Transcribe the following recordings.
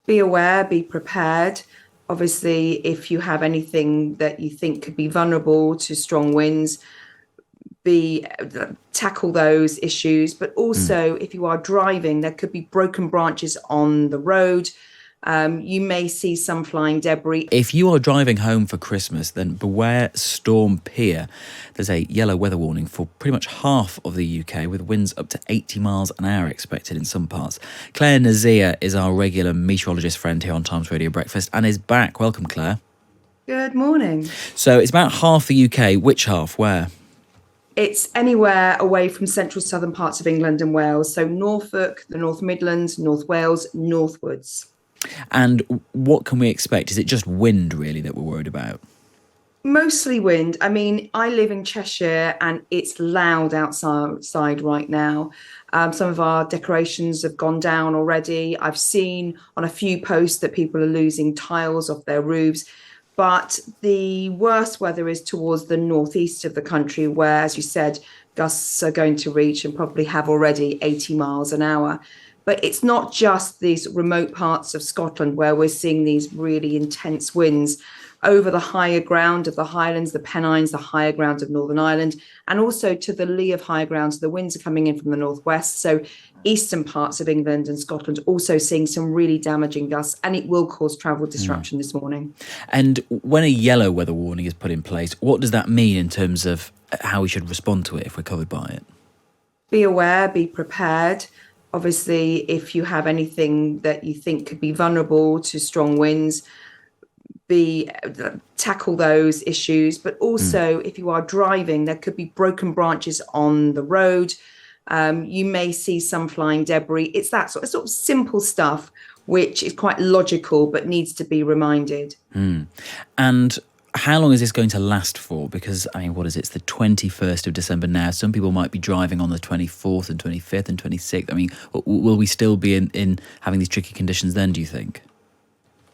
Be aware, be prepared. Obviously, if you have anything that you think could be vulnerable to strong winds, be tackle those issues. But also, if you are driving, there could be broken branches on the road. You may see some flying debris. If you are driving home for Christmas, then beware Storm Pia. There's a yellow weather warning for pretty much half of the UK, with winds up to 80 miles an hour expected in some parts. Claire Nasir is our regular meteorologist friend here on Times Radio Breakfast and is back. Welcome, Claire. Good morning. So it's about half the UK. Which half? Where? It's anywhere away from central southern parts of England and Wales. So Norfolk, the North Midlands, North Wales, northwards. And what can we expect? Is it just wind, really, that we're worried about? Mostly wind. I mean, I live in Cheshire and it's loud outside right now. Some of our decorations have gone down already. I've seen on a few posts that people are losing tiles off their roofs. But the worst weather is towards the northeast of the country, where, as you said, gusts are going to reach and probably have already 80 miles an hour. But it's not just these remote parts of Scotland where we're seeing these really intense winds. Over the higher ground of the Highlands, the Pennines, the higher ground of Northern Ireland, and also to the lee of higher ground. So the winds are coming in from the northwest. So eastern parts of England and Scotland also seeing some really damaging gusts, and it will cause travel disruption this morning. And when a yellow weather warning is put in place, what does that mean in terms of how we should respond to it if we're covered by it? Be aware, be prepared. Obviously, if you have anything that you think could be vulnerable to strong winds, tackle those issues. But also, if you are driving, there could be broken branches on the road. You may see some flying debris. It's that sort of simple stuff, which is quite logical, but needs to be reminded. And how long is this going to last for? Because, I mean, what is it? It's the 21st of December now. Some people might be driving on the 24th and 25th and 26th. I mean, will we still be in having these tricky conditions then, do you think?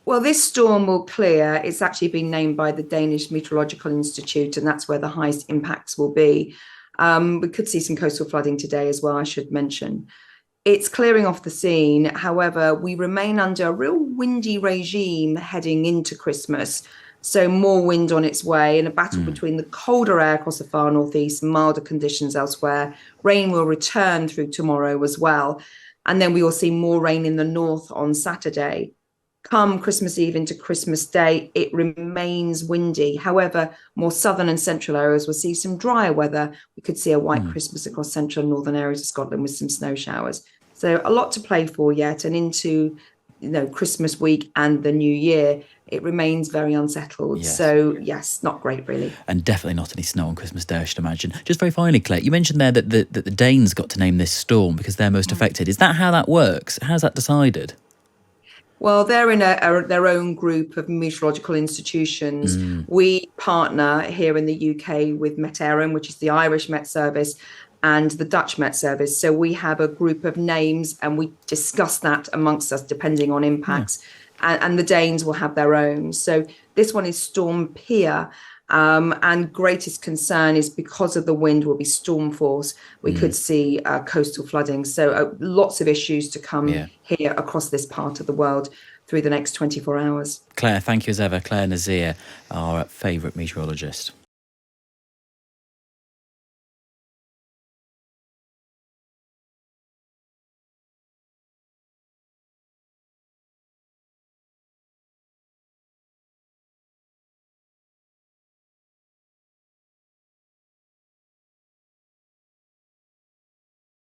Well, this storm will clear. It's actually been named by the Danish Meteorological Institute, and that's where the highest impacts will be. We could see some coastal flooding today as well, I should mention. It's clearing off the scene. However, we remain under a real windy regime heading into Christmas. So more wind on its way, in a battle between the colder air across the far northeast and milder conditions elsewhere. Rain will return through tomorrow as well. And then we will see more rain in the north on Saturday. Come Christmas Eve into Christmas Day, it remains windy. However, more southern and central areas will see some drier weather. We could see a white Christmas across central and northern areas of Scotland with some snow showers. So a lot to play for yet, and into Christmas week and the new year, it remains very unsettled. Yes. So yes, not great really. And definitely not any snow on Christmas Day, I should imagine. Just very finally, Claire, you mentioned there that the Danes got to name this storm because they're most affected. Is that how that works? How's that decided? Well, they're in their own group of meteorological institutions. We partner here in the UK with Met, which is the Irish Met Service, and the Dutch Met Service. So we have a group of names and we discuss that amongst us depending on impacts. And the Danes will have their own. So this one is Storm Pia. And greatest concern is because of the wind will be storm force. We could see coastal flooding. So lots of issues to come here across this part of the world through the next 24 hours. Claire, thank you as ever. Claire Nasir, our favourite meteorologist.